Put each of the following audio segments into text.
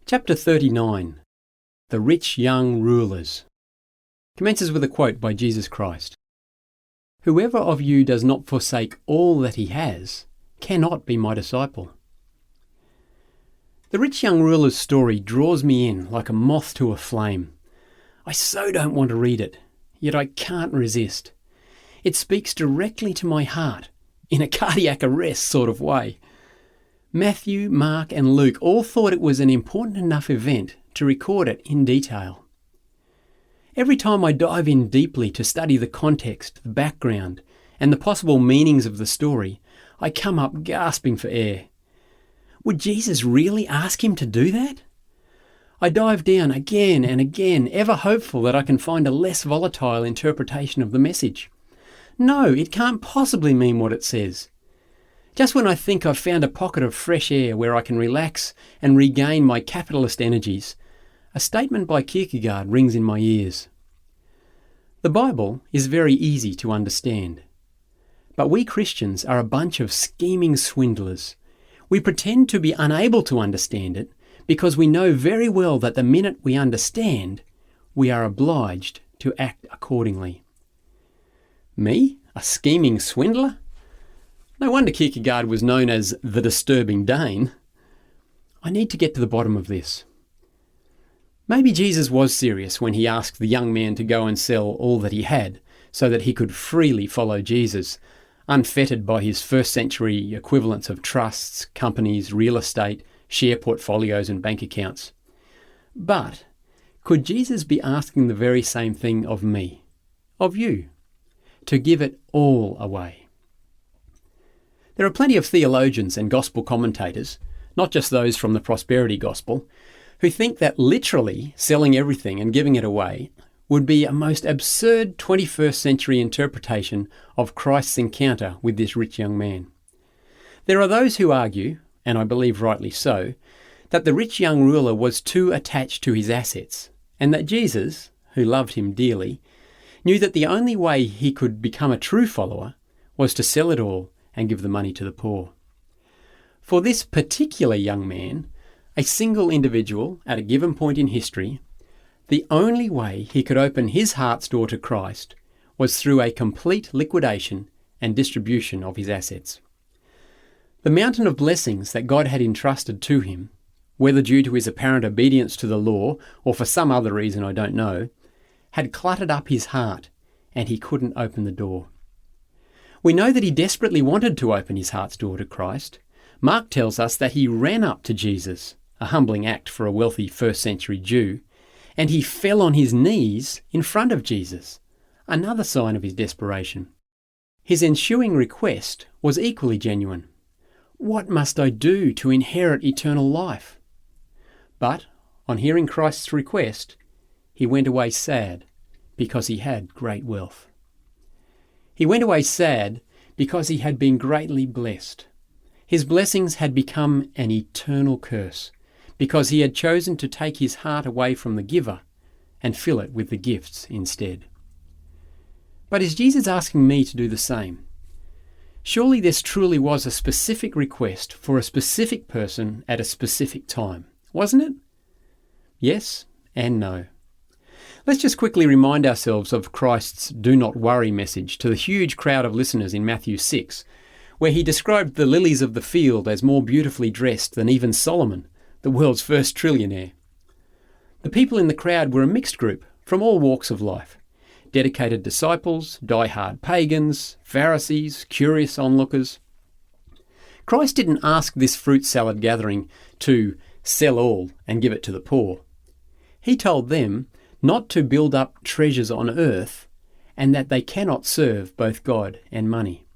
Chapter 39. The Rich Young Rulers commences with a quote by Jesus Christ. "Whoever of you does not forsake all that he has cannot be my disciple." The rich young ruler's story draws me in like a moth to a flame. I so don't want to read it, yet I can't resist. It speaks directly to my heart, in a cardiac arrest sort of way. Matthew, Mark and Luke all thought it was an important enough event to record it in detail. Every time I dive in deeply to study the context, the background, and the possible meanings of the story, I come up gasping for air. Would Jesus really ask him to do that? I dive down again and again, ever hopeful that I can find a less volatile interpretation of the message. No, it can't possibly mean what it says. Just when I think I've found a pocket of fresh air where I can relax and regain my capitalist energies, a statement by Kierkegaard rings in my ears. The Bible is very easy to understand. But we Christians are a bunch of scheming swindlers. We pretend to be unable to understand it because we know very well that the minute we understand, we are obliged to act accordingly. Me? A scheming swindler? No wonder Kierkegaard was known as the disturbing Dane. I need to get to the bottom of this. Maybe Jesus was serious when he asked the young man to go and sell all that he had so that he could freely follow Jesus, unfettered by his first century equivalents of trusts, companies, real estate, share portfolios and bank accounts. But could Jesus be asking the very same thing of me, of you, to give it all away? There are plenty of theologians and gospel commentators, not just those from the prosperity gospel, who think that literally selling everything and giving it away would be a most absurd 21st century interpretation of Christ's encounter with this rich young man. There are those who argue, and I believe rightly so, that the rich young ruler was too attached to his assets, and that Jesus, who loved him dearly, knew that the only way he could become a true follower was to sell it all and give the money to the poor. For this particular young man, a single individual at a given point in history, the only way he could open his heart's door to Christ was through a complete liquidation and distribution of his assets. The mountain of blessings that God had entrusted to him, whether due to his apparent obedience to the law or for some other reason I don't know, had cluttered up his heart and he couldn't open the door. We know that he desperately wanted to open his heart's door to Christ. Mark tells us that he ran up to Jesus, a humbling act for a wealthy first century Jew, and he fell on his knees in front of Jesus, another sign of his desperation. His ensuing request was equally genuine. What must I do to inherit eternal life? But, on hearing Christ's request, he went away sad because he had great wealth. He went away sad because he had been greatly blessed. His blessings had become an eternal curse because he had chosen to take his heart away from the giver and fill it with the gifts instead. But is Jesus asking me to do the same? Surely this truly was a specific request for a specific person at a specific time, wasn't it? Yes and no. Let's just quickly remind ourselves of Christ's "do not worry" message to the huge crowd of listeners in Matthew 6, where he described the lilies of the field as more beautifully dressed than even Solomon, the world's first trillionaire. The people in the crowd were a mixed group from all walks of life: dedicated disciples, die-hard pagans, Pharisees, curious onlookers. Christ didn't ask this fruit salad gathering to sell all and give it to the poor. He told them not to build up treasures on earth, and that they cannot serve both God and money.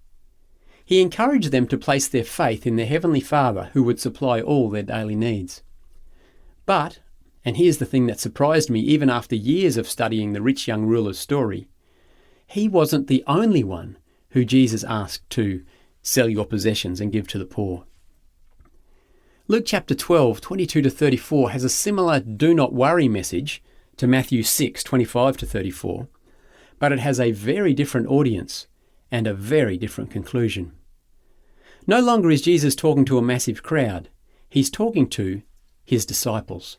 He encouraged them to place their faith in their Heavenly Father who would supply all their daily needs. But, and here's the thing that surprised me even after years of studying the rich young ruler's story, he wasn't the only one who Jesus asked to sell your possessions and give to the poor. Luke chapter 12, 22 to 34 has a similar "do not worry" message to Matthew 6, 25 to 34, but it has a very different audience and a very different conclusion. No longer is Jesus talking to a massive crowd. He's talking to his disciples.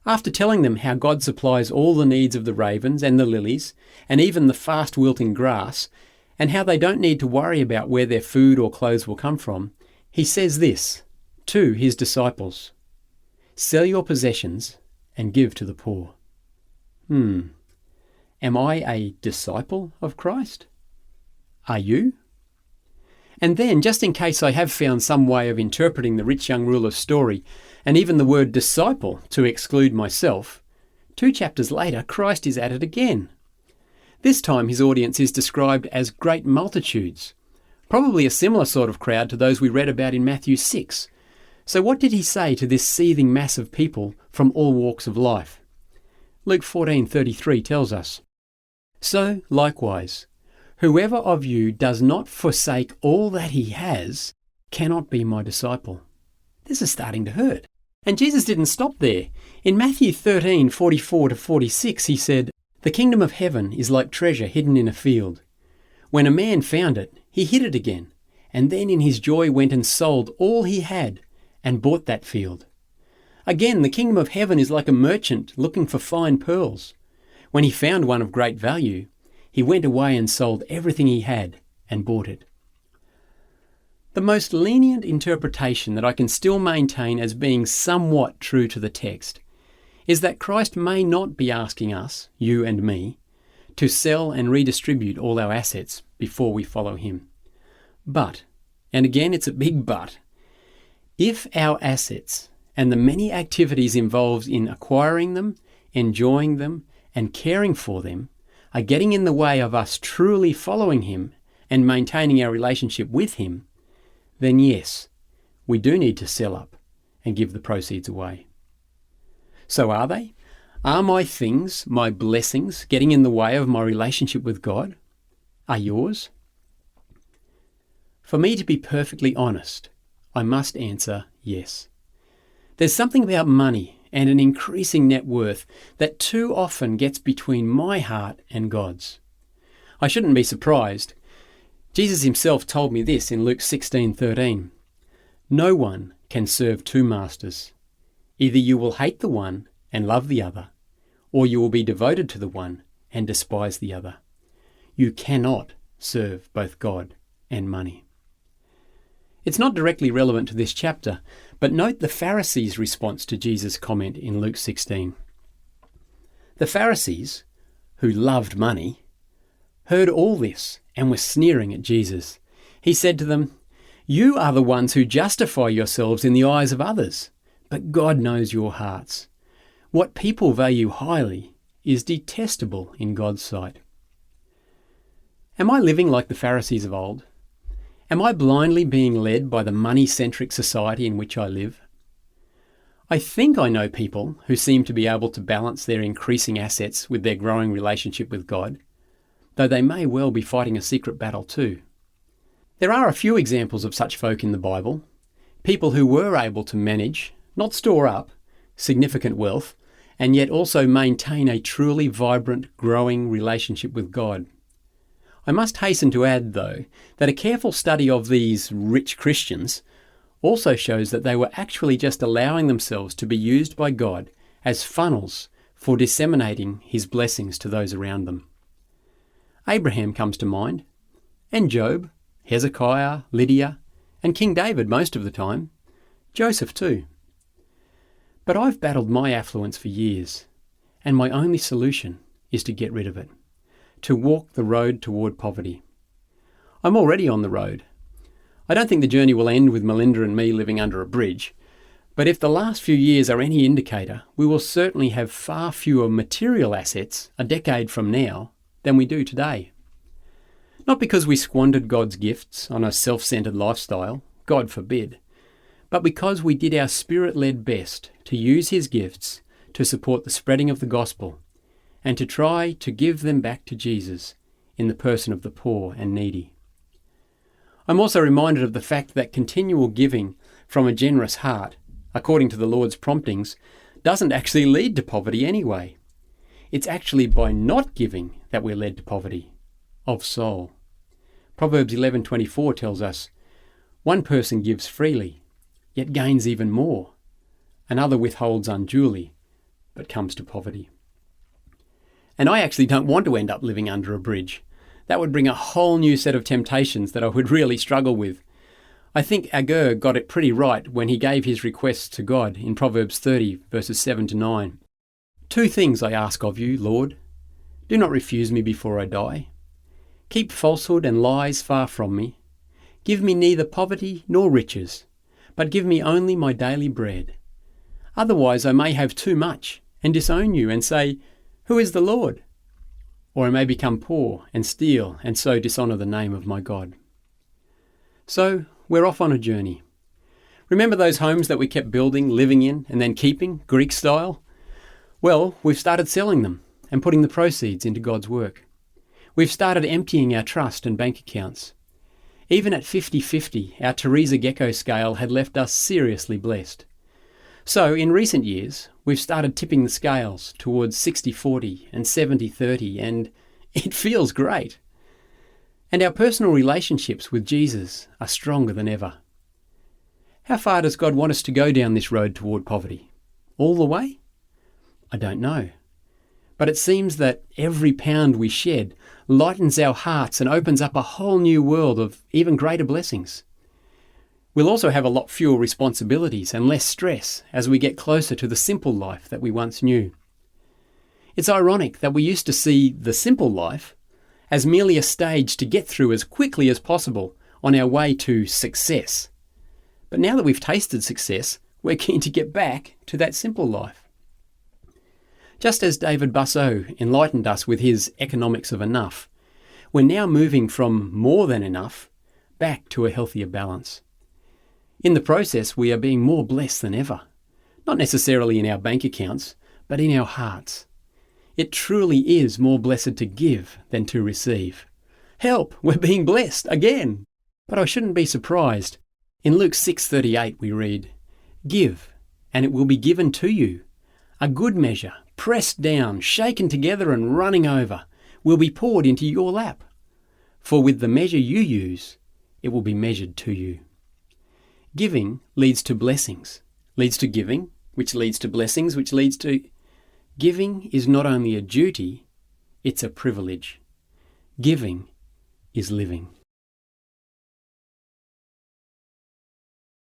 After telling them how God supplies all the needs of the ravens and the lilies, and even the fast-wilting grass, and how they don't need to worry about where their food or clothes will come from, he says this to his disciples: "Sell your possessions and give to the poor." Am I a disciple of Christ? Are you? And then, just in case I have found some way of interpreting the rich young ruler's story, and even the word disciple to exclude myself, 2 chapters later, Christ is at it again. This time his audience is described as great multitudes, probably a similar sort of crowd to those we read about in Matthew 6. So what did he say to this seething mass of people from all walks of life? Luke 14:33 tells us, "So, likewise, whoever of you does not forsake all that he has cannot be my disciple." This is starting to hurt. And Jesus didn't stop there. In Matthew 13:44-46 he said, "The kingdom of heaven is like treasure hidden in a field. When a man found it, he hid it again, and then in his joy went and sold all he had and bought that field." Again, the kingdom of heaven is like a merchant looking for fine pearls. When he found one of great value, he went away and sold everything he had and bought it. The most lenient interpretation that I can still maintain as being somewhat true to the text is that Christ may not be asking us, you and me, to sell and redistribute all our assets before we follow him. But, and again it's a big but, if our assets and the many activities involved in acquiring them, enjoying them, and caring for them are getting in the way of us truly following him and maintaining our relationship with him, then yes, we do need to sell up and give the proceeds away. So are they? Are my things, my blessings, getting in the way of my relationship with God? Are yours? For me to be perfectly honest, I must answer yes. There's something about money and an increasing net worth that too often gets between my heart and God's. I shouldn't be surprised. Jesus himself told me this in Luke 16:13. "No one can serve 2 masters. Either you will hate the one and love the other, or you will be devoted to the one and despise the other. You cannot serve both God and money." It's not directly relevant to this chapter, but note the Pharisees' response to Jesus' comment in Luke 16. The Pharisees, who loved money, heard all this and were sneering at Jesus. He said to them, "You are the ones who justify yourselves in the eyes of others, but God knows your hearts. What people value highly is detestable in God's sight." Am I living like the Pharisees of old? Am I blindly being led by the money-centric society in which I live? I think I know people who seem to be able to balance their increasing assets with their growing relationship with God, though they may well be fighting a secret battle too. There are a few examples of such folk in the Bible, people who were able to manage, not store up, significant wealth, and yet also maintain a truly vibrant, growing relationship with God. I must hasten to add, though, that a careful study of these rich Christians also shows that they were actually just allowing themselves to be used by God as funnels for disseminating his blessings to those around them. Abraham comes to mind, and Job, Hezekiah, Lydia, and King David most of the time, Joseph too. But I've battled my affluence for years, and my only solution is to get rid of it, to walk the road toward poverty. I'm already on the road. I don't think the journey will end with Melinda and me living under a bridge, but if the last few years are any indicator, we will certainly have far fewer material assets a decade from now than we do today. Not because we squandered God's gifts on a self-centered lifestyle, God forbid, but because we did our spirit-led best to use his gifts to support the spreading of the gospel and to try to give them back to Jesus in the person of the poor and needy. I'm also reminded of the fact that continual giving from a generous heart, according to the Lord's promptings, doesn't actually lead to poverty anyway. It's actually by not giving that we're led to poverty of soul. Proverbs 11:24 tells us, "One person gives freely, yet gains even more. Another withholds unduly, but comes to poverty. And I actually don't want to end up living under a bridge. That would bring a whole new set of temptations that I would really struggle with. I think Agur got it pretty right when he gave his requests to God in Proverbs 30, verses 7 to 9. 2 things I ask of you, Lord. Do not refuse me before I die. Keep falsehood and lies far from me. Give me neither poverty nor riches, but give me only my daily bread. Otherwise I may have too much and disown you and say, Who is the Lord? Or I may become poor and steal and so dishonour the name of my God. So we're off on a journey. Remember those homes that we kept building, living in, and then keeping, Greek style? Well, we've started selling them and putting the proceeds into God's work. We've started emptying our trust and bank accounts. Even at 50-50, our Teresa Gecko scale had left us seriously blessed. So, in recent years, we've started tipping the scales towards 60-40 and 70-30, and it feels great. And our personal relationships with Jesus are stronger than ever. How far does God want us to go down this road toward poverty? All the way? I don't know. But it seems that every pound we shed lightens our hearts and opens up a whole new world of even greater blessings. We'll also have a lot fewer responsibilities and less stress as we get closer to the simple life that we once knew. It's ironic that we used to see the simple life as merely a stage to get through as quickly as possible on our way to success. But now that we've tasted success, we're keen to get back to that simple life. Just as David Busso enlightened us with his economics of enough, we're now moving from more than enough back to a healthier balance. In the process, we are being more blessed than ever, not necessarily in our bank accounts, but in our hearts. It truly is more blessed to give than to receive. Help, we're being blessed again. But I shouldn't be surprised. In Luke 6:38 we read, Give, and it will be given to you. A good measure, pressed down, shaken together and running over, will be poured into your lap. For with the measure you use, it will be measured to you. Giving leads to blessings, leads to giving, which leads to blessings, which leads to... Giving is not only a duty, it's a privilege. Giving is living.